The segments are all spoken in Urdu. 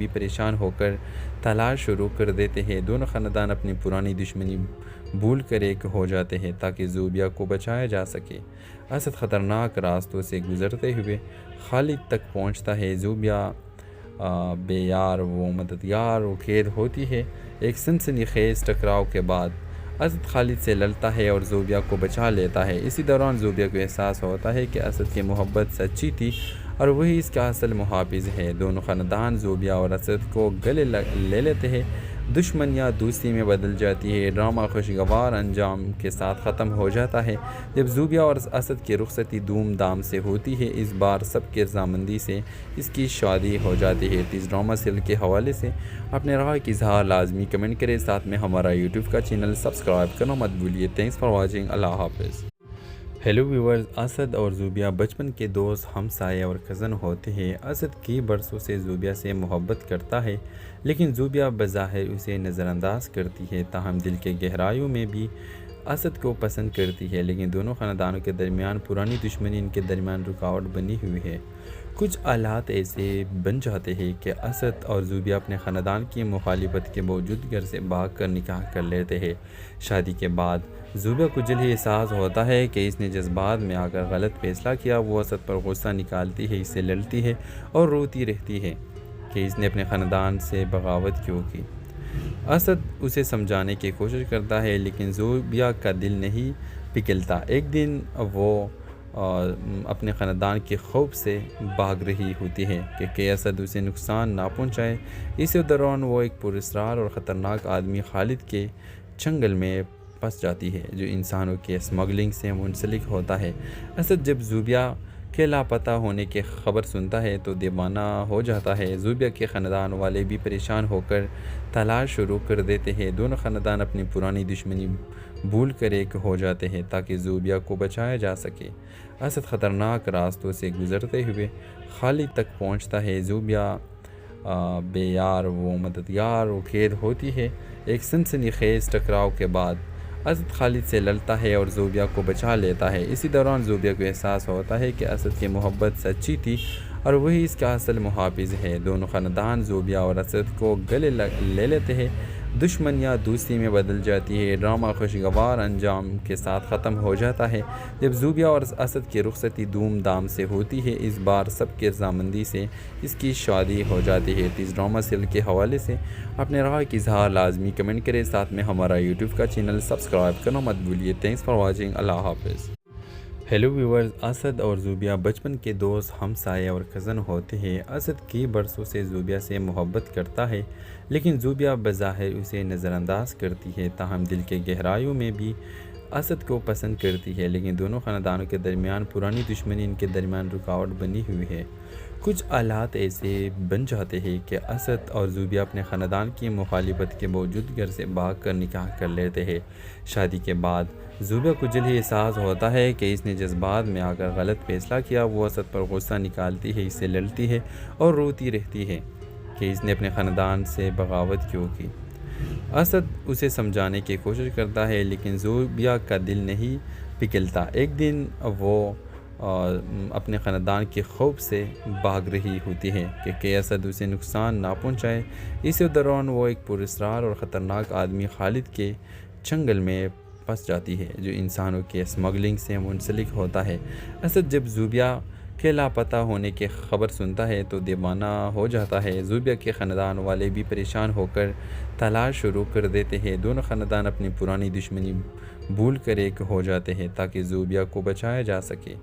بھی پریشان ہو کر تلاش شروع کر دیتے ہیں۔ دونوں خاندان اپنی پرانی دشمنی بھول کر ایک ہو جاتے ہیں تاکہ زوبیا کو بچایا جا سکے۔ اسد خطرناک راستوں سے گزرتے ہوئے خالد تک پہنچتا ہے۔ زوبیا بے یار و مددگار و قید ہوتی ہے۔ ایک سنسنی خیز ٹکراؤ کے بعد اسد خالد سے لڑتا ہے اور زوبیا کو بچا لیتا ہے۔ اسی دوران زوبیا کو احساس ہوتا ہے کہ اسد کی محبت سچی تھی اور وہی اس کا اصل محافظ ہے۔ دونوں خاندان زوبیا اور اسد کو گلے لے لیتے ہیں۔ دشمنیاں دوستی میں بدل جاتی ہے۔ ڈرامہ خوشگوار انجام کے ساتھ ختم ہو جاتا ہے جب زوبیا اور اسد کی رخصتی دھوم دھام سے ہوتی ہے۔ اس بار سب کی رضامندی سے اس کی شادی ہو جاتی ہے۔ اس ڈرامہ سیریل کے حوالے سے اپنے رائے کی اظہار لازمی کمنٹ کریں، ساتھ میں ہمارا یوٹیوب کا چینل سبسکرائب کرنا مت بھولیے۔ Thanks for watching. اللہ حافظ۔ ہیلو ویورز، اسد اور زوبیا بچپن کے دوست، ہمسائے اور کزن ہوتے ہیں۔ اسد کئی برسوں سے زوبیا سے محبت کرتا ہے لیکن زوبیا بظاہر اسے نظر انداز کرتی ہے، تاہم دل کے گہرائیوں میں بھی اسد کو پسند کرتی ہے۔ لیکن دونوں خاندانوں کے درمیان پرانی دشمنی ان کے درمیان رکاوٹ بنی ہوئی ہے۔ کچھ حالات ایسے بن جاتے ہیں کہ اسد اور زوبیا اپنے خاندان کی مخالفت کے باوجود گھر سے بھاگ کر نکاح کر لیتے ہیں۔ شادی کے بعد زوبیا کو جلد ہی احساس ہوتا ہے کہ اس نے جذبات میں آ کر غلط فیصلہ کیا۔ وہ اسد پر غصہ نکالتی ہے، اس سے لڑتی ہے اور روتی رہتی ہے کہ اس نے اپنے خاندان سے بغاوت کیوں کی۔ اسد اسے سمجھانے کی کوشش کرتا ہے لیکن زوبیا کا دل نہیں پگھلتا۔ ایک دن وہ اپنے خاندان کے خوف سے بھاگ رہی ہوتی ہے کہ اسد اسے نقصان نہ پہنچائے۔ اسی دوران وہ ایک پراسرار اور خطرناک آدمی خالد کے چنگل میں پھنس جاتی ہے جو انسانوں کے اسمگلنگ سے منسلک ہوتا ہے۔ اسد جب زوبیا کے لاپتہ ہونے کی خبر سنتا ہے تو دیوانہ ہو جاتا ہے۔ زوبیا کے خاندان والے بھی پریشان ہو کر تلاش شروع کر دیتے ہیں۔ دونوں خاندان اپنی پرانی دشمنی بھول کر ایک ہو جاتے ہیں تاکہ زوبیا کو بچایا جا سکے۔ اسد خطرناک راستوں سے گزرتے ہوئے خالد تک پہنچتا ہے۔ زوبیا بے یار و مددگار و قید ہوتی ہے۔ ایک سنسنی خیز ٹکراؤ کے بعد اسد خالد سے لڑتا ہے اور زوبیا کو بچا لیتا ہے۔ اسی دوران زوبیا کو احساس ہوتا ہے کہ اسد کی محبت سچی تھی اور وہی اس کا اصل محافظ ہے۔ دونوں خاندان زوبیا اور اسد کو گلے لے لیتے ہیں۔ دشمنیاں دوستی میں بدل جاتی ہے۔ ڈرامہ خوشگوار انجام کے ساتھ ختم ہو جاتا ہے جب زوبیا اور اسد کی رخصتی دھوم دھام سے ہوتی ہے۔ اس بار سب کی رضامندی سے اس کی شادی ہو جاتی ہے۔ اس ڈرامہ سیریل کے حوالے سے اپنے رائے کی اظہار لازمی کمنٹ کریں، ساتھ میں ہمارا یوٹیوب کا چینل سبسکرائب کرنا مت بھولیے۔ Thanks for watching. اللہ حافظ۔ ہیلو ویورز، اسد اور زوبیا بچپن کے دوست، ہمسائے اور کزن ہوتے ہیں۔ اسد کئی برسوں سے زوبیا سے محبت کرتا ہے لیکن زوبیا بظاہر اسے نظر انداز کرتی ہے، تاہم دل کے گہرائیوں میں بھی اسد کو پسند کرتی ہے۔ لیکن دونوں خاندانوں کے درمیان پرانی دشمنی ان کے درمیان رکاوٹ بنی ہوئی ہے۔ کچھ حالات ایسے بن جاتے ہیں کہ اسد اور زوبیا اپنے خاندان کی مخالفت کے باوجود گھر سے بھاگ کر نکاح کر لیتے ہیں۔ شادی کے بعد زوبیا کو جلد ہی احساس ہوتا ہے کہ اس نے جذبات میں آ کر غلط فیصلہ کیا۔ وہ اسد پر غصہ نکالتی ہے، اس سے لڑتی ہے اور روتی رہتی ہے کہ اس نے اپنے خاندان سے بغاوت کیوں کی۔ اسد اسے سمجھانے کی کوشش کرتا ہے لیکن زوبیا کا دل نہیں پگھلتا۔ ایک دن وہ اپنے خاندان کے خوف سے بھاگ رہی ہوتی ہے کہ اسد اسے نقصان نہ پہنچائے۔ اسی دوران وہ ایک پراسرار اور خطرناک آدمی خالد کے چنگل میں پھنس جاتی ہے جو انسانوں کے اسمگلنگ سے منسلک ہوتا ہے۔ اسد جب زوبیا کے لاپتہ ہونے کی خبر سنتا ہے تو دیوانہ ہو جاتا ہے۔ زوبیا کے خاندان والے بھی پریشان ہو کر تلاش شروع کر دیتے ہیں۔ دونوں خاندان اپنی پرانی دشمنی بھول کر ایک ہو جاتے ہیں تاکہ زوبیا کو بچایا جا سکے۔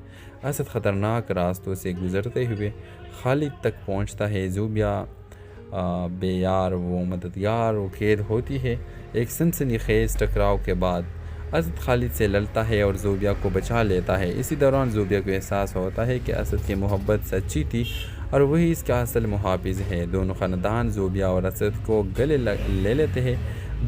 اسد خطرناک راستوں سے گزرتے ہوئے خالد تک پہنچتا ہے۔ زوبیا بے یار و مددگار و قید ہوتی ہے۔ ایک سنسنی خیز ٹکراؤ کے بعد اسد خالد سے لڑتا ہے اور زوبیا کو بچا لیتا ہے۔ اسی دوران زوبیا کو احساس ہوتا ہے کہ اسد کی محبت سچی تھی اور وہی اس کا اصل محافظ ہے۔ دونوں خاندان زوبیا اور اسد کو گلے لے لیتے ہیں۔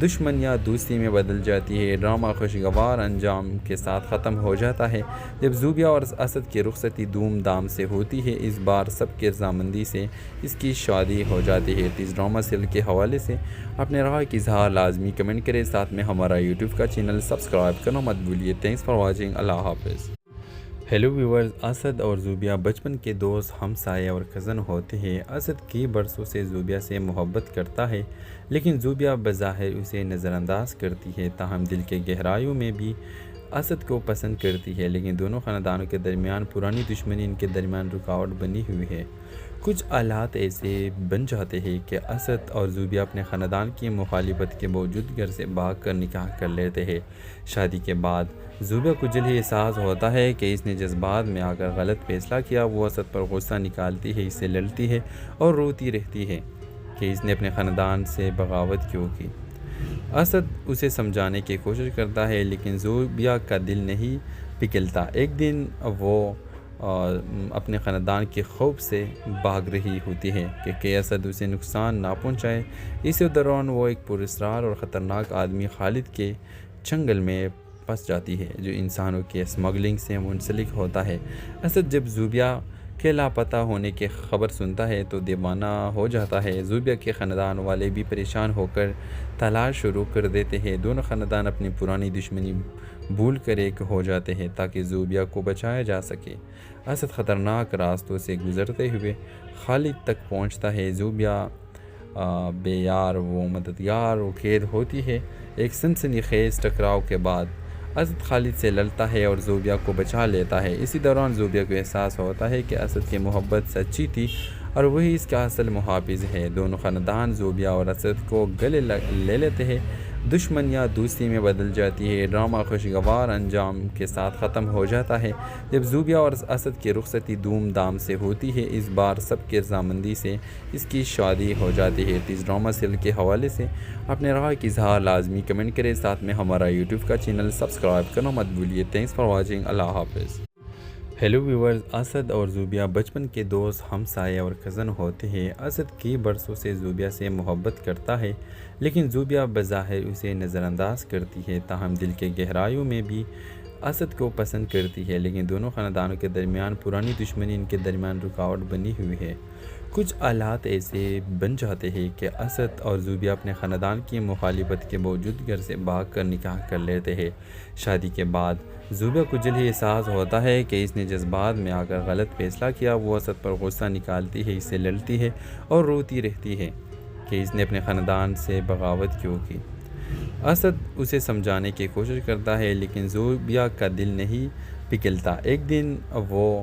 دشمنیاں دوستی میں بدل جاتی ہے۔ ڈرامہ خوشگوار انجام کے ساتھ ختم ہو جاتا ہے جب زوبیا اور اسد کی رخصتی دھوم دھام سے ہوتی ہے۔ اس بار سب کی رضامندی سے اس کی شادی ہو جاتی ہے۔ اس ڈرامہ سیریل کے حوالے سے اپنے رائے کی اظہار لازمی کمنٹ کریں، ساتھ میں ہمارا یوٹیوب کا چینل سبسکرائب کرنا مت بھولیے۔ Thanks for watching. اللہ حافظ۔ ہیلو ویورز، اسد اور زوبیہ بچپن کے دوست، ہمسائے اور کزن ہوتے ہیں۔ اسد کئی برسوں سے زوبیہ سے محبت کرتا ہے، لیکن زوبیہ بظاہر اسے نظر انداز کرتی ہے، تاہم دل کے گہرائیوں میں بھی اسد کو پسند کرتی ہے۔ لیکن دونوں خاندانوں کے درمیان پرانی دشمنی ان کے درمیان رکاوٹ بنی ہوئی ہے۔ کچھ حالات ایسے بن جاتے ہیں کہ اسد اور زوبیہ اپنے خاندان کی مخالفت کے باوجود گھر سے بھاگ کر نکاح کر لیتے ہیں۔ شادی کے بعد زوبیہ کو جلد ہی احساس ہوتا ہے کہ اس نے جذبات میں آ کر غلط فیصلہ کیا۔ وہ اسد پر غصہ نکالتی ہے، اس سے لڑتی ہے اور روتی رہتی ہے کہ اس نے اپنے خاندان سے بغاوت کیوں کی۔ اسد اسے سمجھانے کی کوشش کرتا ہے، لیکن زوبیہ کا دل نہیں پگھلتا۔ ایک دن وہ اپنے خاندان کے خوف سے بھاگ رہی ہوتی ہے کہ اسد اسے نقصان نہ پہنچائے۔ اسی دوران وہ ایک پراسرار اور خطرناک آدمی خالد کے چنگل میں پھنس جاتی ہے، جو انسانوں کے اسمگلنگ سے منسلک ہوتا ہے۔ اسد جب زوبیہ کے لاپتہ ہونے کی خبر سنتا ہے تو دیوانہ ہو جاتا ہے۔ زوبیہ کے خاندان والے بھی پریشان ہو کر تلاش شروع کر دیتے ہیں۔ دونوں خاندان اپنی پرانی دشمنی بھول کر ایک ہو جاتے ہیں تاکہ زوبیہ کو بچایا جا سکے۔ اسد خطرناک راستوں سے گزرتے ہوئے خالد تک پہنچتا ہے۔ زوبیہ بے یار و مددگار و قید ہوتی ہے۔ ایک سنسنی خیز ٹکراؤ کے بعد اسد خالد سے لڑتا ہے اور زوبیہ کو بچا لیتا ہے۔ اسی دوران زوبیہ کو احساس ہوتا ہے کہ اسد کی محبت سچی تھی اور وہی اس کا اصل محافظ ہے۔ دونوں خاندان زوبیہ اور اسد کو گلے لے لیتے ہیں۔ دشمنیاں دوستی میں بدل جاتی ہے۔ ڈرامہ خوشگوار انجام کے ساتھ ختم ہو جاتا ہے جب زوبیہ اور اسد کی رخصتی دھوم دھام سے ہوتی ہے۔ اس بار سب کی رضامندی سے اس کی شادی ہو جاتی ہے۔ اس ڈرامہ سیریل کے حوالے سے اپنے رائے کی اظہار لازمی کمنٹ کریں، ساتھ میں ہمارا یوٹیوب کا چینل سبسکرائب کرنا مت بھولیے۔ Thanks for watching. اللہ حافظ۔ ہیلو ویورز، اسد اور زوبیہ بچپن کے دوست، ہمسائے اور کزن ہوتے ہیں۔ اسد کئی برسوں سے زوبیہ سے محبت کرتا ہے، لیکن زوبیہ بظاہر اسے نظر انداز کرتی ہے، تاہم دل کے گہرائیوں میں بھی اسد کو پسند کرتی ہے۔ لیکن دونوں خاندانوں کے درمیان پرانی دشمنی ان کے درمیان رکاوٹ بنی ہوئی ہے۔ کچھ حالات ایسے بن جاتے ہیں کہ اسد اور زوبیہ اپنے خاندان کی مخالفت کے باوجود گھر سے بھاگ کر نکاح کر لیتے ہیں۔ شادی کے بعد زوبیہ کو جلد ہی احساس ہوتا ہے کہ اس نے جذبات میں آ کر غلط فیصلہ کیا۔ وہ اسد پر غصہ نکالتی ہے، اس سے لڑتی ہے اور روتی رہتی ہے کہ اس نے اپنے خاندان سے بغاوت کیوں کی۔ اسد اسے سمجھانے کی کوشش کرتا ہے، لیکن زوبیہ کا دل نہیں پگھلتا۔ ایک دن وہ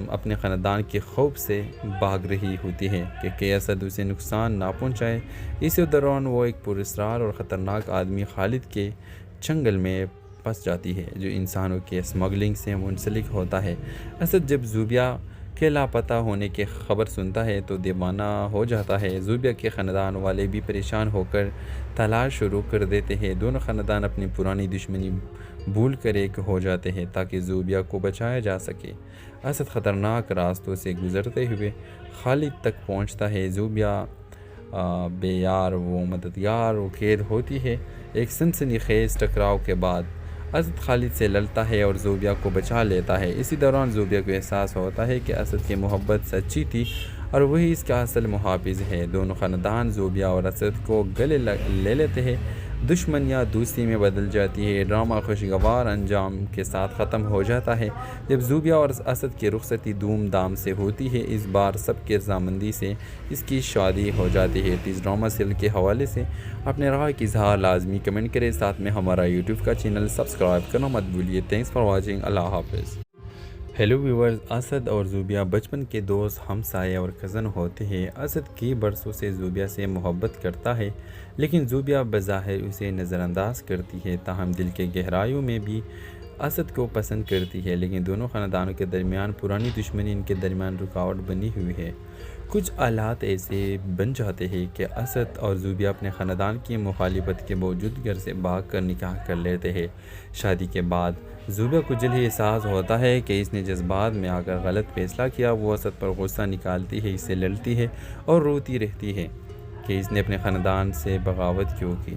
اپنے خاندان کے خوف سے بھاگ رہی ہوتی ہے کہ اسد اسے نقصان نہ پہنچائے۔ اسی دوران وہ ایک پراسرار اور خطرناک آدمی خالد کے چنگل میں پھنس جاتی ہے، جو انسانوں کے اسمگلنگ سے منسلک ہوتا ہے۔ اسد جب زوبیہ کے لاپتہ ہونے کی خبر سنتا ہے تو دیوانہ ہو جاتا ہے۔ زوبیہ کے خاندان والے بھی پریشان ہو کر تلاش شروع کر دیتے ہیں۔ دونوں خاندان اپنی پرانی دشمنی بھول کر ایک ہو جاتے ہیں تاکہ زوبیہ کو بچایا جا سکے۔ اسد خطرناک راستوں سے گزرتے ہوئے خالد تک پہنچتا ہے۔ زوبیہ بے یار و مددگار و قید ہوتی ہے۔ ایک سنسنی خیز ٹکراؤ کے بعد اسد خالد سے لڑتا ہے اور زوبیہ کو بچا لیتا ہے۔ اسی دوران زوبیہ کو احساس ہوتا ہے کہ اسد کی محبت سچی تھی اور وہی اس کا اصل محافظ ہے۔ دونوں خاندان زوبیہ اور اسد کو گلے لے لیتے ہیں۔ دشمنیاں دوستی میں بدل جاتی ہے۔ ڈرامہ خوشگوار انجام کے ساتھ ختم ہو جاتا ہے جب زوبیہ اور اسد کی رخصتی دھوم دھام سے ہوتی ہے۔ اس بار سب کی رضامندی سے اس کی شادی ہو جاتی ہے۔ اس ڈرامہ سیریل کے حوالے سے اپنے رائے کی اظہار لازمی کمنٹ کریں، ساتھ میں ہمارا یوٹیوب کا چینل سبسکرائب کرنا مت بھولیے۔ Thanks for watching. اللہ حافظ۔ ہیلو ویورز، اسد اور زوبیہ بچپن کے دوست، ہمسائے اور کزن ہوتے ہیں۔ اسد کئی برسوں سے زوبیہ سے محبت کرتا ہے، لیکن زوبیہ بظاہر اسے نظر انداز کرتی ہے، تاہم دل کے گہرائیوں میں بھی اسد کو پسند کرتی ہے۔ لیکن دونوں خاندانوں کے درمیان پرانی دشمنی ان کے درمیان رکاوٹ بنی ہوئی ہے۔ کچھ حالات ایسے بن جاتے ہیں کہ اسد اور زوبیہ اپنے خاندان کی مخالفت کے باوجود گھر سے بھاگ کر نکاح کر لیتے ہیں۔ شادی کے بعد زوبیہ کو جلد ہی احساس ہوتا ہے کہ اس نے جذبات میں آ کر غلط فیصلہ کیا۔ وہ اسد پر غصہ نکالتی ہے، اس سے لڑتی ہے اور روتی رہتی ہے کہ اس نے اپنے خاندان سے بغاوت کیوں کی۔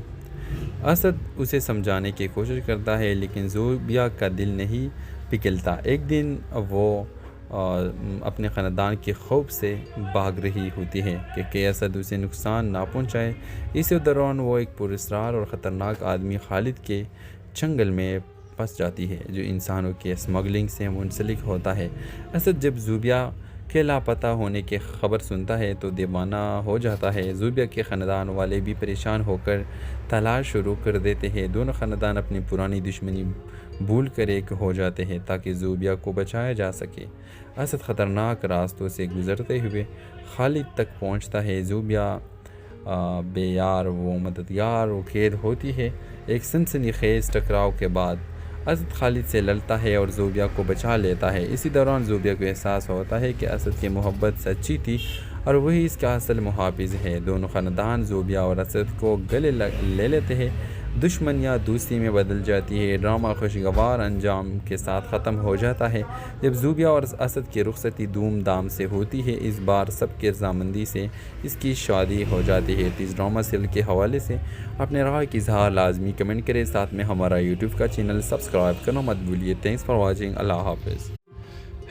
اسد اسے سمجھانے کی کوشش کرتا ہے، لیکن زوبیہ کا دل نہیں پگھلتا۔ ایک دن وہ اپنے خاندان کے خوف سے بھاگ رہی ہوتی ہے کہ اسد اسے نقصان نہ پہنچائے۔ اسی دوران وہ ایک پراسرار اور خطرناک آدمی خالد کے چنگل میں پھنس جاتی ہے جو انسانوں کے اسمگلنگ سے منسلک ہوتا ہے۔ اسد جب زوبیہ کے لاپتہ ہونے کی خبر سنتا ہے تو دیوانہ ہو جاتا ہے۔ زوبیہ کے خاندان والے بھی پریشان ہو کر تلاش شروع کر دیتے ہیں۔ دونوں خاندان اپنی پرانی دشمنی بھول کر ایک ہو جاتے ہیں تاکہ زوبیہ کو بچایا جا سکے۔ اسد خطرناک راستوں سے گزرتے ہوئے خالد تک پہنچتا ہے۔ زوبیہ بے یار و مددگار و قید ہوتی ہے۔ ایک سنسنی خیز ٹکراؤ کے بعد اسد خالد سے لڑتا ہے اور زوبیہ کو بچا لیتا ہے۔ اسی دوران زوبیہ کو احساس ہوتا ہے کہ اسد کی محبت سچی تھی اور وہی اس کا اصل محافظ ہے۔ دونوں خاندان زوبیہ اور اسد کو گلے لے لیتے ہیں۔ دشمنیاں دوستی میں بدل جاتی ہے۔ ڈرامہ خوشگوار انجام کے ساتھ ختم ہو جاتا ہے جب زوبیہ اور اسد کی رخصتی دھوم دھام سے ہوتی ہے۔ اس بار سب کی رضامندی سے اس کی شادی ہو جاتی ہے۔ اس ڈرامہ سیریل کے حوالے سے اپنے رائے کی اظہار لازمی کمنٹ کریں، ساتھ میں ہمارا یوٹیوب کا چینل سبسکرائب کرنا مت بھولیے۔ Thanks for watching. اللہ حافظ۔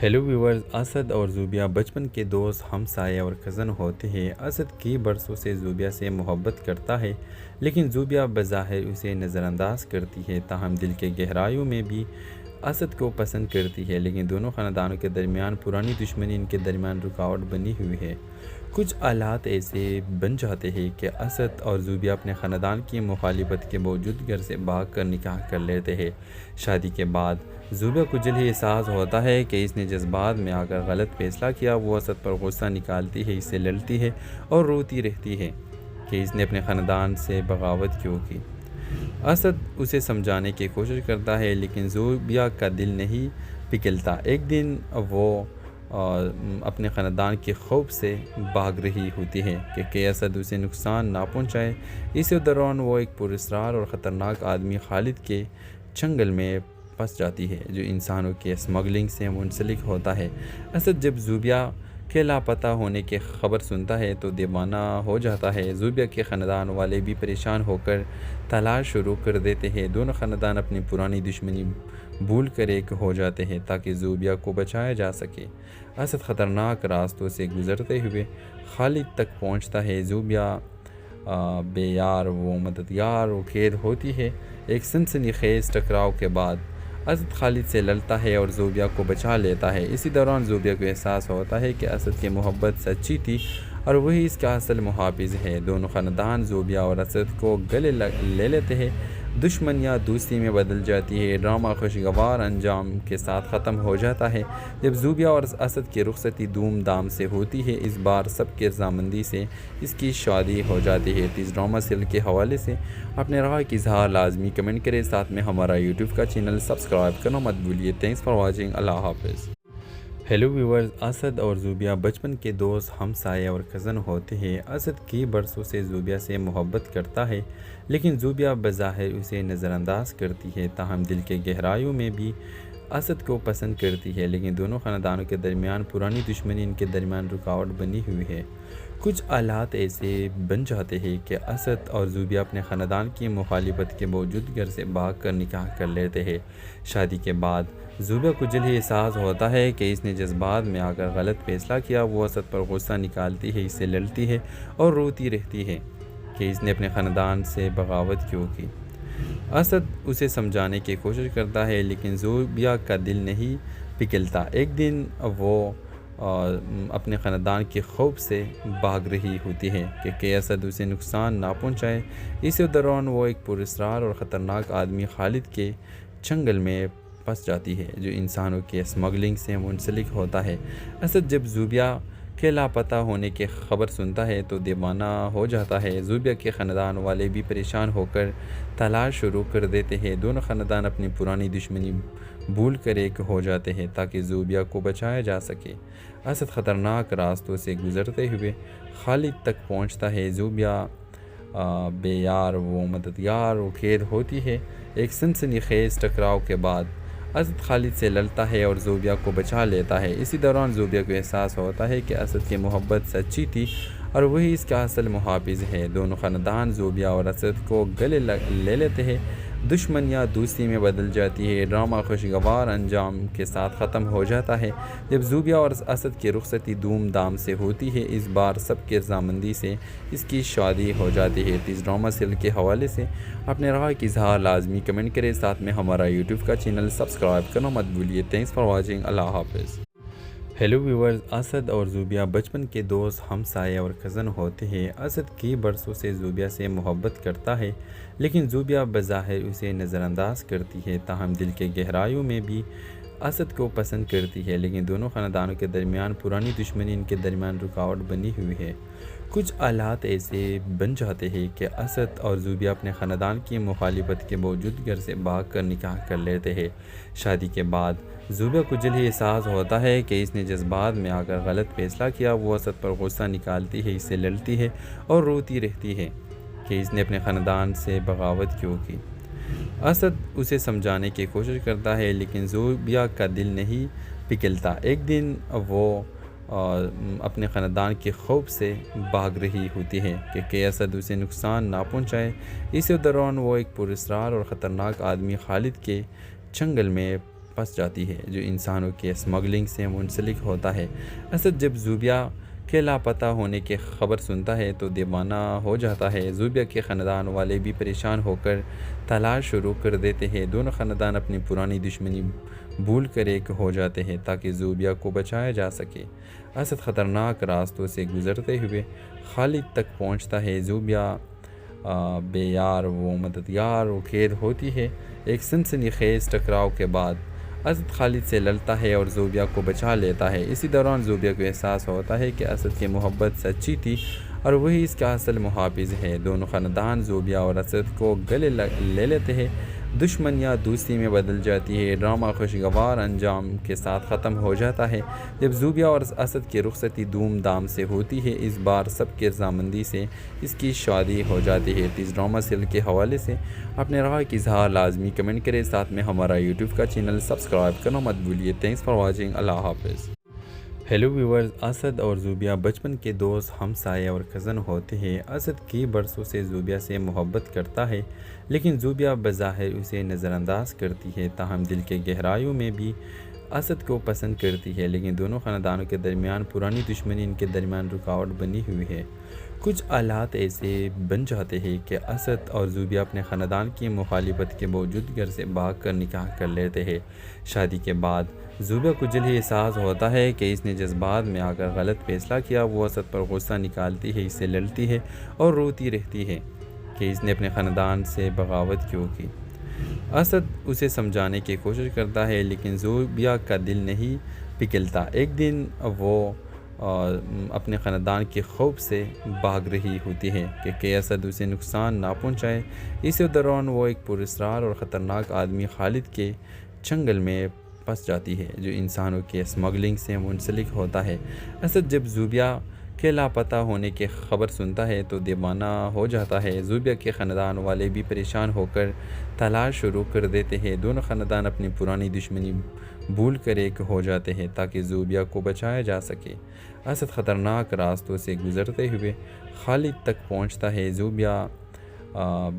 ہیلو ویورز، اسد اور زوبیہ بچپن کے دوست، ہمسائے اور کزن ہوتے ہیں۔ اسد کئی برسوں سے زوبیہ سے محبت کرتا ہے لیکن زوبیہ بظاہر اسے نظر انداز کرتی ہے، تاہم دل کے گہرائیوں میں بھی اسد کو پسند کرتی ہے۔ لیکن دونوں خاندانوں کے درمیان پرانی دشمنی ان کے درمیان رکاوٹ بنی ہوئی ہے۔ کچھ حالات ایسے بن جاتے ہیں کہ اسد اور زوبیہ اپنے خاندان کی مخالفت کے باوجود گھر سے بھاگ کر نکاح کر لیتے ہیں۔ شادی کے بعد زوبیہ کو جلد ہی احساس ہوتا ہے کہ اس نے جذبات میں آ کر غلط فیصلہ کیا۔ وہ اسد پر غصہ نکالتی ہے، اسے لڑتی ہے اور روتی رہتی ہے کہ اس نے اپنے خاندان سے بغاوت کیوں کی۔ اسد اسے سمجھانے کی کوشش کرتا ہے لیکن زوبیہ کا دل نہیں پگھلتا۔ ایک دن وہ اپنے خاندان کے خوف سے بھاگ رہی ہوتی ہے کہ اسد اسے نقصان نہ پہنچائے۔ اسی دوران وہ ایک پراسرار اور خطرناک آدمی خالد کے چنگل میں پھنس جاتی ہے جو انسانوں کے اسمگلنگ سے منسلک ہوتا ہے۔ اسد جب زوبیہ کے لاپتہ ہونے کی خبر سنتا ہے تو دیوانہ ہو جاتا ہے۔ زوبیہ کے خاندان والے بھی پریشان ہو کر تلاش شروع کر دیتے ہیں۔ دونوں خاندان اپنی پرانی دشمنی بھول کر ایک ہو جاتے ہیں تاکہ زوبیہ کو بچایا جا سکے۔ اسد خطرناک راستوں سے گزرتے ہوئے خالد تک پہنچتا ہے۔ زوبیہ بے یار و مددگار و قید ہوتی ہے۔ ایک سنسنی خیز ٹکراؤ کے بعد اسد خالد سے لڑتا ہے اور زوبیہ کو بچا لیتا ہے۔ اسی دوران زوبیہ کو احساس ہوتا ہے کہ اسد کی محبت سچی تھی اور وہی اس کا اصل محافظ ہے۔ دونوں خاندان زوبیہ اور اسد کو گلے لے لیتے ہیں۔ دشمنیاں دوستی میں بدل جاتی ہے۔ ڈرامہ خوشگوار انجام کے ساتھ ختم ہو جاتا ہے جب زوبیہ اور اسد کی رخصتی دھوم دھام سے ہوتی ہے۔ اس بار سب کی رضامندی سے اس کی شادی ہو جاتی ہے۔ اس ڈرامہ سیریل کے حوالے سے اپنے رائے کی اظہار لازمی کمنٹ کریں، ساتھ میں ہمارا یوٹیوب کا چینل سبسکرائب کرنا مت بھولیے۔ Thanks for watching. اللہ حافظ۔ ہیلو ویورز، اسد اور زوبیہ بچپن کے دوست، ہمسائے اور کزن ہوتے ہیں۔ اسد کئی برسوں سے زوبیہ سے محبت کرتا ہے لیکن زوبیہ بظاہر اسے نظر انداز کرتی ہے، تاہم دل کے گہرائیوں میں بھی اسد کو پسند کرتی ہے۔ لیکن دونوں خاندانوں کے درمیان پرانی دشمنی ان کے درمیان رکاوٹ بنی ہوئی ہے۔ کچھ حالات ایسے بن جاتے ہیں کہ اسد اور زوبیہ اپنے خاندان کی مخالفت کے باوجود گھر سے بھاگ کر نکاح کر لیتے ہیں۔ شادی کے بعد زوبیہ کو جلد ہی احساس ہوتا ہے کہ اس نے جذبات میں آ کر غلط فیصلہ کیا۔ وہ اسد پر غصہ نکالتی ہے، اسے لڑتی ہے اور روتی رہتی ہے کہ اس نے اپنے خاندان سے بغاوت کیوں کی۔ اسد اسے سمجھانے کی کوشش کرتا ہے لیکن زوبیہ کا دل نہیں پگھلتا۔ ایک دن وہ اپنے خاندان کے خوف سے بھاگ رہی ہوتی ہے کہ اسد اسے نقصان نہ پہنچائے۔ اسی دوران وہ ایک پراسرار اور خطرناک آدمی خالد کے چنگل میں پھنس جاتی ہے جو انسانوں کے اسمگلنگ سے منسلک ہوتا ہے۔ اسد جب زوبیہ کے لاپتہ ہونے کی خبر سنتا ہے تو دیوانہ ہو جاتا ہے۔ زوبیہ کے خاندان والے بھی پریشان ہو کر تلاش شروع کر دیتے ہیں۔ دونوں خاندان اپنی پرانی دشمنی بھول کر ایک ہو جاتے ہیں تاکہ زوبیہ کو بچایا جا سکے۔ اسد خطرناک راستوں سے گزرتے ہوئے خالد تک پہنچتا ہے۔ زوبیہ بے یار و مددگار و قید ہوتی ہے۔ ایک سنسنی خیز ٹکراؤ کے بعد اسد خالد سے لڑتا ہے اور زوبیہ کو بچا لیتا ہے۔ اسی دوران زوبیہ کو احساس ہوتا ہے کہ اسد کی محبت سچی تھی اور وہی اس کا اصل محافظ ہے۔ دونوں خاندان زوبیہ اور اسد کو گلے لے لیتے ہیں۔ دشمن یا دوستی میں بدل جاتی ہے۔ ڈرامہ خوشگوار انجام کے ساتھ ختم ہو جاتا ہے جب زوبیا اور اسد کی رخصتی دھوم دھام سے ہوتی ہے۔ اس بار سب کے رضامندی سے اس کی شادی ہو جاتی ہے۔ اس ڈرامہ سیریل کے حوالے سے اپنے رائے کی اظہار لازمی کمنٹ کریں، ساتھ میں ہمارا یوٹیوب کا چینل سبسکرائب کرنا مت بھولیے۔ Thanks for watching. اللہ حافظ۔ ہیلو ویورز، اسد اور زوبیا بچپن کے دوست، ہمسائے اور کزن ہوتے ہیں۔ اسد کئی برسوں سے زوبیا سے محبت کرتا ہے، لیکن زوبیا بظاہر اسے نظر انداز کرتی ہے، تاہم دل کے گہرائیوں میں بھی اسد کو پسند کرتی ہے۔ لیکن دونوں خاندانوں کے درمیان پرانی دشمنی ان کے درمیان رکاوٹ بنی ہوئی ہے۔ کچھ حالات ایسے بن جاتے ہیں کہ اسد اور زوبیا اپنے خاندان کی مخالفت کے باوجود گھر سے بھاگ کر نکاح کر لیتے ہیں۔ شادی کے بعد زوبیا کو جلد ہی احساس ہوتا ہے کہ اس نے جذبات میں آ کر غلط فیصلہ کیا۔ وہ اسد پر غصہ نکالتی ہے، اس سے لڑتی ہے اور روتی رہتی ہے کہ اس نے اپنے خاندان سے بغاوت کیوں کی۔ اسد اسے سمجھانے کی کوشش کرتا ہے، لیکن زوبیا کا دل نہیں پگھلتا۔ ایک دن وہ اپنے خاندان کے خوف سے بھاگ رہی ہوتی ہے کہ اسد اسے نقصان نہ پہنچائے۔ اسی دوران وہ ایک پراسرار اور خطرناک آدمی خالد کے چنگل میں پھنس جاتی ہے، جو انسانوں کے اسمگلنگ سے منسلک ہوتا ہے۔ اسد جب زوبیا کے لاپتہ ہونے کی خبر سنتا ہے تو دیوانہ ہو جاتا ہے۔ زوبیا کے خاندان والے بھی پریشان ہو کر تلاش شروع کر دیتے ہیں۔ دونوں خاندان اپنی پرانی دشمنی بھول کر ایک ہو جاتے ہیں تاکہ زوبیا کو بچایا جا سکے۔ اسد خطرناک راستوں سے گزرتے ہوئے خالد تک پہنچتا ہے۔ زوبیا بے یار و مددگار و قید ہوتی ہے۔ ایک سنسنی خیز ٹکراؤ کے بعد اسد خالد سے لڑتا ہے اور زوبیا کو بچا لیتا ہے۔ اسی دوران زوبیا کو احساس ہوتا ہے کہ اسد کی محبت سچی تھی اور وہی اس کا اصل محافظ ہے۔ دونوں خاندان زوبیا اور اسد کو گلے لے لیتے ہیں۔ دشمن یا دوستی میں بدل جاتی ہے۔ ڈرامہ خوشگوار انجام کے ساتھ ختم ہو جاتا ہے جب زوبیا اور اسد کی رخصتی دھوم دھام سے ہوتی ہے۔ اس بار سب کے رضامندی سے اس کی شادی ہو جاتی ہے۔ اس ڈرامہ سیریل کے حوالے سے اپنے رائے کی اظہار لازمی کمنٹ کریں، ساتھ میں ہمارا یوٹیوب کا چینل سبسکرائب کرنا مت بھولیے۔ Thanks for watching. اللہ حافظ۔ ہیلو ویورز، اسد اور زوبیا بچپن کے دوست، ہمسائے اور کزن ہوتے ہیں۔ اسد کئی برسوں سے زوبیا سے محبت کرتا ہے، لیکن زوبیا بظاہر اسے نظر انداز کرتی ہے، تاہم دل کے گہرائیوں میں بھی اسد کو پسند کرتی ہے۔ لیکن دونوں خاندانوں کے درمیان پرانی دشمنی ان کے درمیان رکاوٹ بنی ہوئی ہے۔ کچھ حالات ایسے بن جاتے ہیں کہ اسد اور زوبیا اپنے خاندان کی مخالفت کے باوجود گھر سے بھاگ کر نکاح کر لیتے ہیں۔ شادی کے بعد زوبیا کو جلد ہی احساس ہوتا ہے کہ اس نے جذبات میں آ کر غلط فیصلہ کیا۔ وہ اسد پر غصہ نکالتی ہے، اس سے لڑتی ہے اور روتی رہتی ہے کہ اس نے اپنے خاندان سے بغاوت کیوں کی۔ اسد اسے سمجھانے کی کوشش کرتا ہے، لیکن زوبیا کا دل نہیں پگھلتا۔ ایک دن وہ اپنے خاندان کے خوف سے بھاگ رہی ہوتی ہے کہ اسد اسے نقصان نہ پہنچائے۔ اسی دوران وہ ایک پراسرار اور خطرناک آدمی خالد کے چنگل میں پھنس جاتی ہے، جو انسانوں کے اسمگلنگ سے منسلک ہوتا ہے۔ اسد جب زوبیا کے لاپتہ ہونے کی خبر سنتا ہے تو دیوانہ ہو جاتا ہے۔ زوبیا کے خاندان والے بھی پریشان ہو کر تلاش شروع کر دیتے ہیں۔ دونوں خاندان اپنی پرانی دشمنی بھول کر ایک ہو جاتے ہیں تاکہ زوبیا کو بچایا جا سکے۔ اسد خطرناک راستوں سے گزرتے ہوئے خالد تک پہنچتا ہے۔ زوبیا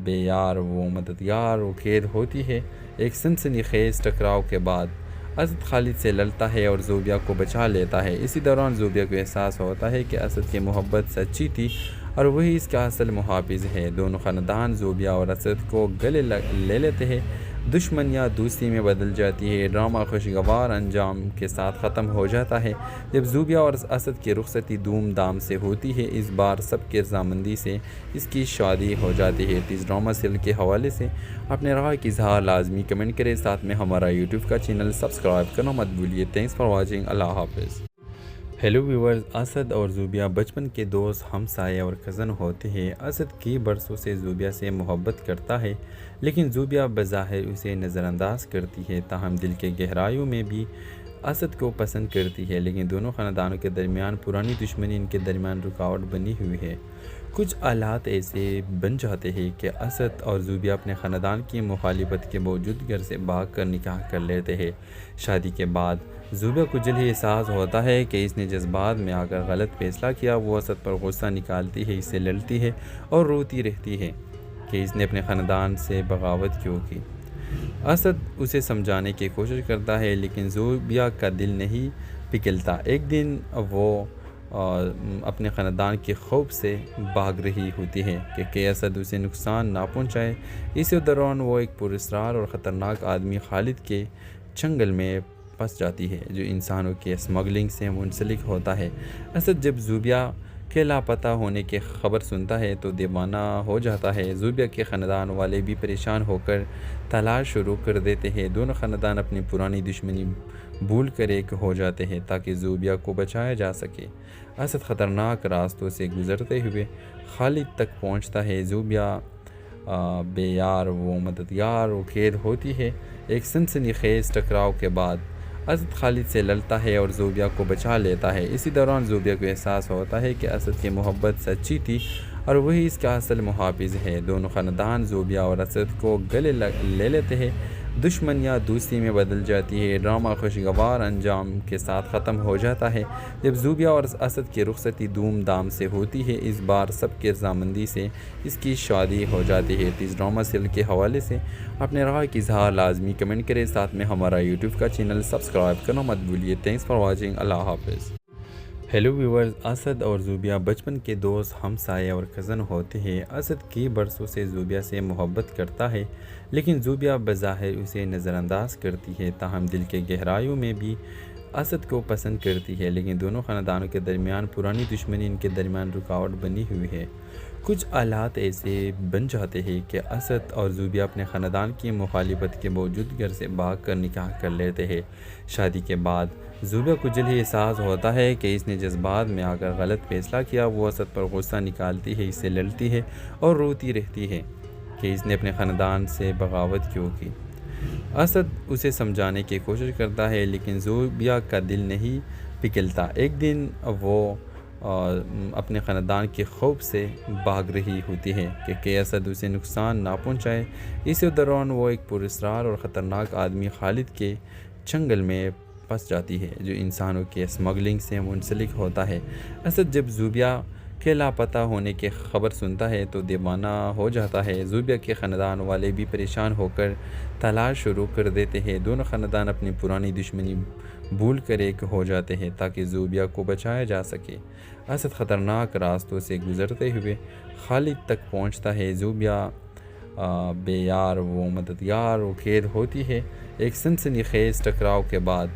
بے یار و مددگار و قید ہوتی ہے۔ ایک سنسنی خیز ٹکراؤ کے بعد اسد خالد سے لڑتا ہے اور زوبیا کو بچا لیتا ہے۔ اسی دوران زوبیا کو احساس ہوتا ہے کہ اسد کی محبت سچی تھی اور وہی اس کا اصل محافظ ہے۔ دونوں خاندان زوبیا اور اسد کو گلے لے لیتے ہیں۔ دشمن یا دوستی میں بدل جاتی ہے۔ ڈرامہ خوشگوار انجام کے ساتھ ختم ہو جاتا ہے جب زوبیا اور اسد کی رخصتی دھوم دھام سے ہوتی ہے۔ اس بار سب کے رضامندی سے اس کی شادی ہو جاتی ہے۔ اس ڈرامہ سیریل کے حوالے سے اپنے رائے کی اظہار لازمی کمنٹ کریں، ساتھ میں ہمارا یوٹیوب کا چینل سبسکرائب کرنا مت بھولیے۔ Thanks for watching. اللہ حافظ۔ ہیلو ویورز، اسد اور زوبیا بچپن کے دوست، ہمسائے اور کزن ہوتے ہیں۔ اسد کئی برسوں سے زوبیا سے محبت کرتا ہے، لیکن زوبیا بظاہر اسے نظر انداز کرتی ہے، تاہم دل کے گہرائیوں میں بھی اسد کو پسند کرتی ہے۔ لیکن دونوں خاندانوں کے درمیان پرانی دشمنی ان کے درمیان رکاوٹ بنی ہوئی ہے۔ کچھ حالات ایسے بن جاتے ہیں کہ اسد اور زوبیا اپنے خاندان کی مخالفت کے باوجود گھر سے بھاگ کر نکاح کر لیتے ہیں۔ شادی کے بعد زوبیا کو جلد ہی احساس ہوتا ہے کہ اس نے جذبات میں آ کر غلط فیصلہ کیا۔ وہ اسد پر غصہ نکالتی ہے، اس سے لڑتی ہے اور روتی رہتی ہے کہ اس نے اپنے خاندان سے بغاوت کیوں کی۔ اسد اسے سمجھانے کی کوشش کرتا ہے لیکن زوبیا کا دل نہیں پگھلتا۔ ایک دن وہ اپنے خاندان کے خوف سے بھاگ رہی ہوتی ہے کہ اسد اسے نقصان نہ پہنچائے۔ اسی دوران وہ ایک پراسرار اور خطرناک آدمی خالد کے چنگل میں پھنس جاتی ہے جو انسانوں کی اسمگلنگ سے منسلک ہوتا ہے۔ اسد جب زوبیا کے لاپتہ ہونے کی خبر سنتا ہے تو دیوانہ ہو جاتا ہے۔ زوبیا کے خاندان والے بھی پریشان ہو کر تلاش شروع کر دیتے ہیں۔ دونوں خاندان اپنی پرانی دشمنی بھول کر ایک ہو جاتے ہیں تاکہ زوبیا کو بچایا جا سکے۔ اسد خطرناک راستوں سے گزرتے ہوئے خالد تک پہنچتا ہے۔ زوبیا بے یار و مددگار و قید ہوتی ہے۔ ایک سنسنی خیز ٹکراؤ کے بعد اسد خالد سے لڑتا ہے اور زوبیا کو بچا لیتا ہے۔ اسی دوران زوبیا کو احساس ہوتا ہے کہ اسد کی محبت سچی تھی اور وہی اس کا اصل محافظ ہے۔ دونوں خاندان زوبیا اور اسد کو گلے لے لیتے ہیں۔ دشمنیاں دوستی میں بدل جاتی ہے۔ ڈرامہ خوشگوار انجام کے ساتھ ختم ہو جاتا ہے جب زوبیا اور اسد کی رخصتی دھوم دھام سے ہوتی ہے۔ اس بار سب کے رضامندی سے اس کی شادی ہو جاتی ہے۔ اس ڈرامہ سیریل کے حوالے سے اپنے رائے کی اظہار لازمی کمنٹ کریں، ساتھ میں ہمارا یوٹیوب کا چینل سبسکرائب کرنا مت بھولیے۔ Thanks for watching. اللہ حافظ۔ ہیلو ویورز، اسد اور زوبیا بچپن کے دوست، ہمسائے اور کزن ہوتے ہیں۔ اسد کی برسوں سے زوبیا سے محبت کرتا ہے لیکن زوبیا بظاہر اسے نظر انداز کرتی ہے، تاہم دل کے گہرائیوں میں بھی اسد کو پسند کرتی ہے۔ لیکن دونوں خاندانوں کے درمیان پرانی دشمنی ان کے درمیان رکاوٹ بنی ہوئی ہے۔ کچھ حالات ایسے بن جاتے ہیں کہ اسد اور زوبیا اپنے خاندان کی مخالفت کے باوجود گھر سے بھاگ کر نکاح کر لیتے ہیں۔ شادی کے بعد زوبیا کو جلد ہی احساس ہوتا ہے کہ اس نے جذبات میں آ کر غلط فیصلہ کیا۔ وہ اسد پر غصہ نکالتی ہے، اس سے لڑتی ہے اور روتی رہتی ہے کہ اس نے اپنے خاندان سے بغاوت کیوں کی۔ اسد اسے سمجھانے کی کوشش کرتا ہے لیکن زوبیا کا دل نہیں پگھلتا۔ ایک دن وہ اپنے خاندان کے خوف سے بھاگ رہی ہوتی ہے کہ اسد اسے نقصان نہ پہنچائے۔ اسی دوران وہ ایک پراسرار اور خطرناک آدمی خالد کے چنگل میں پھنس جاتی ہے جو انسانوں کی اسمگلنگ سے منسلک ہوتا ہے۔ اسد جب زوبیا کے لاپتہ ہونے کی خبر سنتا ہے تو دیوانہ ہو جاتا ہے۔ زوبیا کے خاندان والے بھی پریشان ہو کر تلاش شروع کر دیتے ہیں۔ دونوں خاندان اپنی پرانی دشمنی بھول کر ایک ہو جاتے ہیں تاکہ زوبیا کو بچایا جا سکے۔ اسد خطرناک راستوں سے گزرتے ہوئے خالد تک پہنچتا ہے۔ زوبیا بے یار و مددگار و قید ہوتی ہے۔ ایک سنسنی خیز ٹکراؤ کے بعد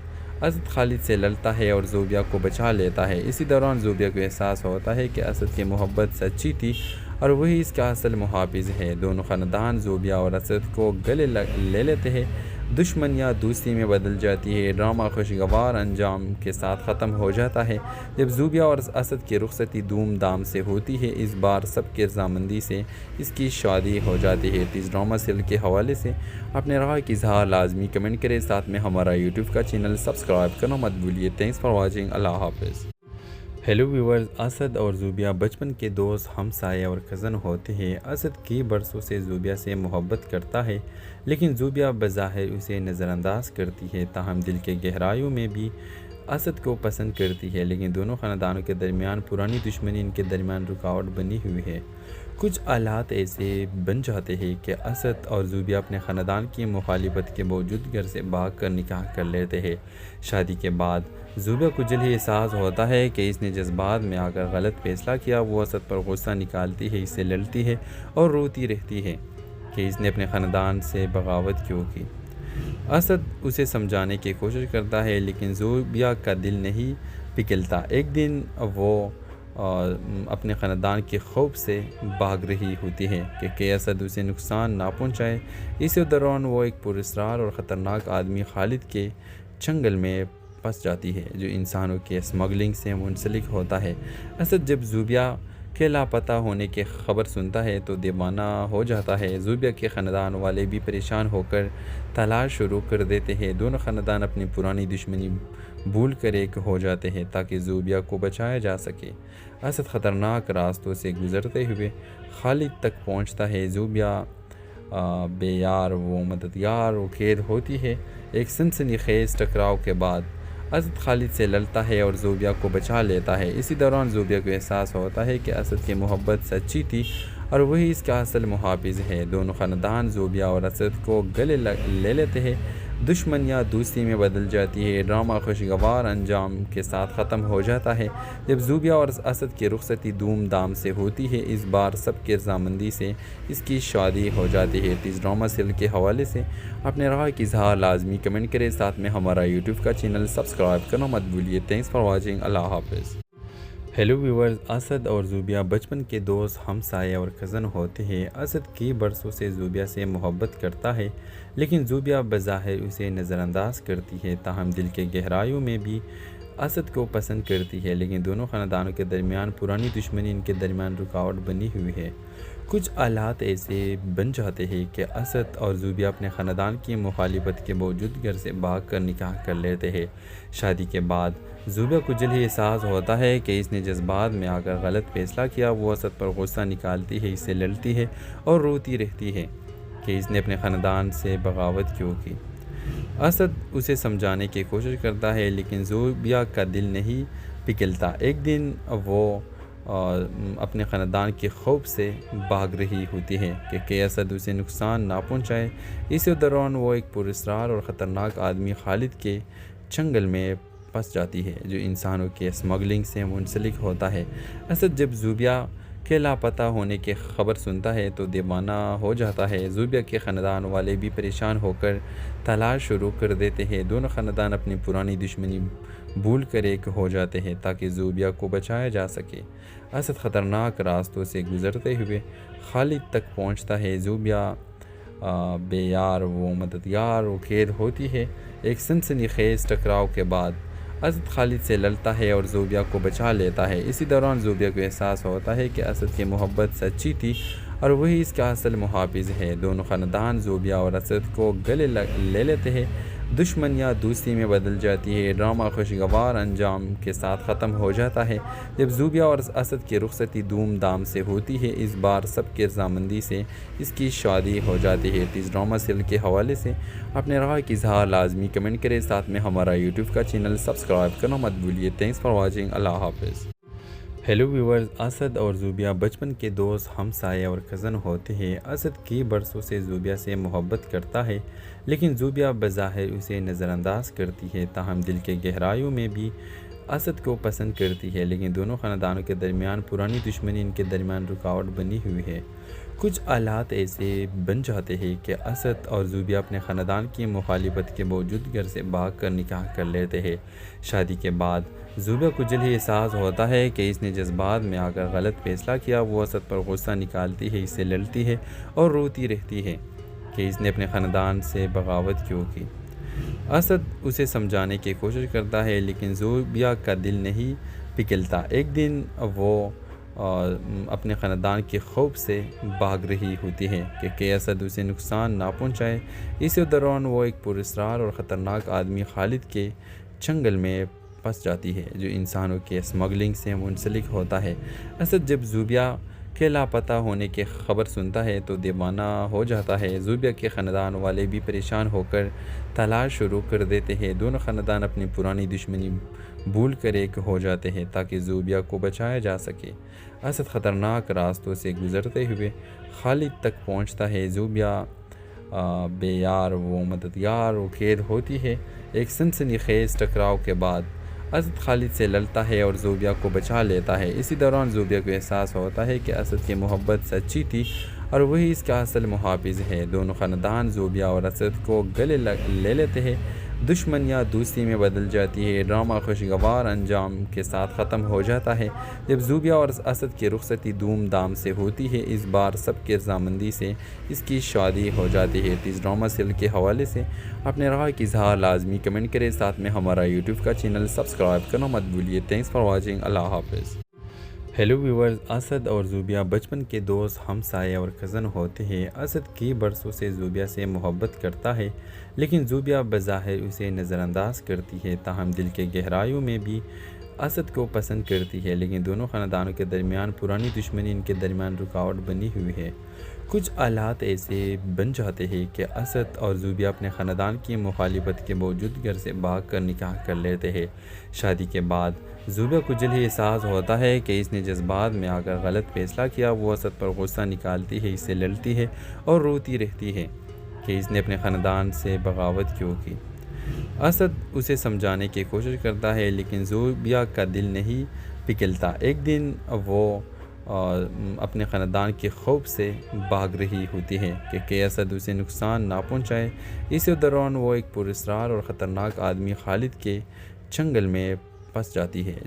اسد خالد سے لڑتا ہے اور زوبیا کو بچا لیتا ہے۔ اسی دوران زوبیا کو احساس ہوتا ہے کہ اسد کی محبت سچی تھی اور وہی اس کا اصل محافظ ہے۔ دونوں خاندان زوبیا اور اسد کو گلے لے لیتے ہیں۔ دشمنیاں دوستی میں بدل جاتی ہے۔ ڈرامہ خوشگوار انجام کے ساتھ ختم ہو جاتا ہے جب زوبیا اور اسد کی رخصتی دھوم دھام سے ہوتی ہے۔ اس بار سب کے رضامندی سے اس کی شادی ہو جاتی ہے۔ اس ڈرامہ سیریل کے حوالے سے اپنے رائے کی اظہار لازمی کمنٹ کریں، ساتھ میں ہمارا یوٹیوب کا چینل سبسکرائب کرنا مت بھولیے۔ Thanks for watching. اللہ حافظ۔ ہیلو ویورز، اسد اور زوبیا بچپن کے دوست، ہمسائے اور کزن ہوتے ہیں۔ اسد کی برسوں سے زوبیا سے محبت کرتا ہے لیکن زوبیا بظاہر اسے نظر انداز کرتی ہے، تاہم دل کے گہرائیوں میں بھی اسد کو پسند کرتی ہے۔ لیکن دونوں خاندانوں کے درمیان پرانی دشمنی ان کے درمیان رکاوٹ بنی ہوئی ہے۔ کچھ حالات ایسے بن جاتے ہیں کہ اسد اور زوبیا اپنے خاندان کی مخالفت کے باوجود گھر سے بھاگ کر نکاح کر لیتے ہیں۔ شادی کے بعد زوبیا کو جلد ہی احساس ہوتا ہے کہ اس نے جذبات میں آ کر غلط فیصلہ کیا۔ وہ اسد پر غصہ نکالتی ہے، اس سے لڑتی ہے اور روتی رہتی ہے کہ اس نے اپنے خاندان سے بغاوت کیوں کی۔ اسد اسے سمجھانے کی کوشش کرتا ہے لیکن زوبیا کا دل نہیں پگھلتا۔ ایک دن وہ اپنے خاندان کے خوف سے بھاگ رہی ہوتی ہے کہ اسد اسے نقصان نہ پہنچائے۔ اسی دوران وہ ایک پراسرار اور خطرناک آدمی خالد کے چنگل میں پھنس جاتی ہے جو انسانوں کی اسمگلنگ سے منسلک ہوتا ہے۔ اسد جب زوبیا کے لاپتہ ہونے کی خبر سنتا ہے تو دیوانہ ہو جاتا ہے۔ زوبیا کے خاندان والے بھی پریشان ہو کر تلاش شروع کر دیتے ہیں۔ دونوں خاندان اپنی پرانی دشمنی بھول کر ایک ہو جاتے ہیں تاکہ زوبیا کو بچایا جا سکے۔ اسد خطرناک راستوں سے گزرتے ہوئے خالد تک پہنچتا ہے۔ زوبیا بے یار و مددگار و قید ہوتی ہے۔ ایک سنسنی خیز ٹکراؤ کے بعد اسد خالد سے لڑتا ہے اور زوبیا کو بچا لیتا ہے۔ اسی دوران زوبیا کو احساس ہوتا ہے کہ اسد کی محبت سچی تھی اور وہی اس کا اصل محافظ ہے۔ دونوں خاندان زوبیا اور اسد کو گلے لے لیتے ہیں، دشمنیاں دوستی میں بدل جاتی ہے، ڈرامہ خوشگوار انجام کے ساتھ ختم ہو جاتا ہے جب زوبیا اور اسد کی رخصتی دھوم دھام سے ہوتی ہے۔ اس بار سب کی رضامندی سے اس کی شادی ہو جاتی ہے۔ اس ڈرامہ سیریل کے حوالے سے اپنے رائے کی اظہار لازمی کمنٹ کریں، ساتھ میں ہمارا یوٹیوب کا چینل سبسکرائب کرنا مت بھولیے۔ تھینکس فار واچنگ، اللہ حافظ۔ ہیلو ویورز، اسد اور زوبیا بچپن کے دوست، ہمسائے اور کزن ہوتے ہیں۔ اسد کئی برسوں سے زوبیا سے محبت کرتا ہے، لیکن زوبیا بظاہر اسے نظر انداز کرتی ہے، تاہم دل کے گہرائیوں میں بھی اسد کو پسند کرتی ہے۔ لیکن دونوں خاندانوں کے درمیان پرانی دشمنی ان کے درمیان رکاوٹ بنی ہوئی ہے۔ کچھ حالات ایسے بن جاتے ہیں کہ اسد اور زوبیا اپنے خاندان کی مخالفت کے باوجود گھر سے بھاگ کر نکاح کر لیتے ہیں۔ شادی کے بعد زوبیا کو جلد ہی احساس ہوتا ہے کہ اس نے جذبات میں آ کر غلط فیصلہ کیا۔ وہ اسد پر غصہ نکالتی ہے، اس سے لڑتی ہے اور روتی رہتی ہے کہ اس نے اپنے خاندان سے بغاوت کیوں کی۔ اسد اسے سمجھانے کی کوشش کرتا ہے، لیکن زوبیا کا دل نہیں پگھلتا۔ ایک دن وہ اپنے خاندان کے خوف سے بھاگ رہی ہوتی ہے کہ اسد اسے نقصان نہ پہنچائے۔ اسی دوران وہ ایک پراسرار اور خطرناک آدمی خالد کے چنگل میں پھنس جاتی ہے، جو انسانوں کے اسمگلنگ سے منسلک ہوتا ہے۔ اسد جب زوبیا کے لاپتہ ہونے کی خبر سنتا ہے تو دیوانہ ہو جاتا ہے۔ زوبیا کے خاندان والے بھی پریشان ہو کر تلاش شروع کر دیتے ہیں۔ دونوں خاندان اپنی پرانی دشمنی بھول کر ایک ہو جاتے ہیں تاکہ زوبیا کو بچایا جا سکے۔ اسد خطرناک راستوں سے گزرتے ہوئے خالد تک پہنچتا ہے۔ زوبیا بے یار و مددگار و قید ہوتی ہے۔ ایک سنسنی خیز ٹکراؤ کے بعد اسد خالد سے لڑتا ہے اور زوبیا کو بچا لیتا ہے۔ اسی دوران زوبیا کو احساس ہوتا ہے کہ اسد کی محبت سچی تھی اور وہی اس کا اصل محافظ ہے۔ دونوں خاندان زوبیا اور اسد کو گلے لے لیتے ہیں، دشمنیاں دوستی میں بدل جاتی ہے، ڈرامہ خوشگوار انجام کے ساتھ ختم ہو جاتا ہے جب زوبیا اور اسد کی رخصتی دھوم دھام سے ہوتی ہے۔ اس بار سب کی رضامندی سے اس کی شادی ہو جاتی ہے۔ اس ڈرامہ سیریل کے حوالے سے اپنے رائے کی اظہار لازمی کمنٹ کریں، ساتھ میں ہمارا یوٹیوب کا چینل سبسکرائب کرنا مت بھولیے۔ تھینکس فار واچنگ، اللہ حافظ۔ ہیلو ویورز، اسد اور زوبیا بچپن کے دوست، ہمسائے اور کزن ہوتے ہیں۔ اسد کئی برسوں سے زوبیا سے محبت کرتا ہے، لیکن زوبیا بظاہر اسے نظر انداز کرتی ہے، تاہم دل کے گہرائیوں میں بھی اسد کو پسند کرتی ہے۔ لیکن دونوں خاندانوں کے درمیان پرانی دشمنی ان کے درمیان رکاوٹ بنی ہوئی ہے۔ کچھ حالات ایسے بن جاتے ہیں کہ اسد اور زوبیا اپنے خاندان کی مخالفت کے باوجود گھر سے بھاگ کر نکاح کر لیتے ہیں۔ شادی کے بعد زوبیا کو جلد ہی احساس ہوتا ہے کہ اس نے جذبات میں آ کر غلط فیصلہ کیا۔ وہ اسد پر غصہ نکالتی ہے، اس سے لڑتی ہے اور روتی رہتی ہے کہ اس نے اپنے خاندان سے بغاوت کیوں کی۔ اسد اسے سمجھانے کی کوشش کرتا ہے، لیکن زوبیا کا دل نہیں پگھلتا۔ ایک دن وہ اپنے خاندان کے خوف سے بھاگ رہی ہوتی ہے کہ اسد اسے نقصان نہ پہنچائے۔ اسی دوران وہ ایک پراسرار اور خطرناک آدمی خالد کے چنگل میں پھنس جاتی ہے، جو انسانوں کے اسمگلنگ سے منسلک ہوتا ہے۔ اسد جب زوبیا کے لاپتہ ہونے کی خبر سنتا ہے تو دیوانہ ہو جاتا ہے۔ زوبیا کے خاندان والے بھی پریشان ہو کر تلاش شروع کر دیتے ہیں۔ دونوں خاندان اپنی پرانی دشمنی بھول کر ایک ہو جاتے ہیں تاکہ زوبیا کو بچایا جا سکے۔ اسد خطرناک راستوں سے گزرتے ہوئے خالد تک پہنچتا ہے۔ زوبیا بے یار و مددگار و قید ہوتی ہے۔ ایک سنسنی خیز ٹکراؤ کے بعد اسد خالد سے لڑتا ہے اور زوبیا کو بچا لیتا ہے۔ اسی دوران زوبیا کو احساس ہوتا ہے کہ اسد کی محبت سچی تھی اور وہی اس کا اصل محافظ ہے۔ دونوں خاندان زوبیا اور اسد کو گلے لے لیتے ہیں، دشمنیاں دوستی میں بدل جاتی ہے، ڈرامہ خوشگوار انجام کے ساتھ ختم ہو جاتا ہے جب زوبیا اور اسد کی رخصتی دھوم دھام سے ہوتی ہے۔ اس بار سب کی رضامندی سے اس کی شادی ہو جاتی ہے۔ اس ڈرامہ سیریل کے حوالے سے اپنے رائے کی اظہار لازمی کمنٹ کریں، ساتھ میں ہمارا یوٹیوب کا چینل سبسکرائب کرنا مت بھولیے۔ تھینکس فار واچنگ، اللہ حافظ۔ ہیلو ویورز، اسد اور زوبیا بچپن کے دوست، ہمسائے اور کزن ہوتے ہیں۔ اسد کئی برسوں سے زوبیا سے محبت کرتا ہے، لیکن زوبیا بظاہر اسے نظر انداز کرتی ہے، تاہم دل کے گہرائیوں میں بھی اسد کو پسند کرتی ہے، لیکن دونوں خاندانوں کے درمیان پرانی دشمنی ان کے درمیان رکاوٹ بنی ہوئی ہے۔ کچھ حالات ایسے بن جاتے ہیں کہ اسد اور زوبیہ اپنے خاندان کی مخالفت کے باوجود گھر سے بھاگ کر نکاح کر لیتے ہیں۔ شادی کے بعد زوبیہ کو جلد ہی احساس ہوتا ہے کہ اس نے جذبات میں آ کر غلط فیصلہ کیا۔ وہ اسد پر غصہ نکالتی ہے، اس سے لڑتی ہے اور روتی رہتی ہے کہ اس نے اپنے خاندان سے بغاوت کیوں کی۔ اسد اسے سمجھانے کی کوشش کرتا ہے، لیکن زوبیہ کا دل نہیں پگھلتا۔ ایک دن وہ اپنے خاندان کے خوف سے بھاگ رہی ہوتی ہے کہ اسد اسے نقصان نہ پہنچائے۔ اسی دوران وہ ایک پراسرار اور خطرناک آدمی خالد کے چنگل میں پھنس جاتی ہے۔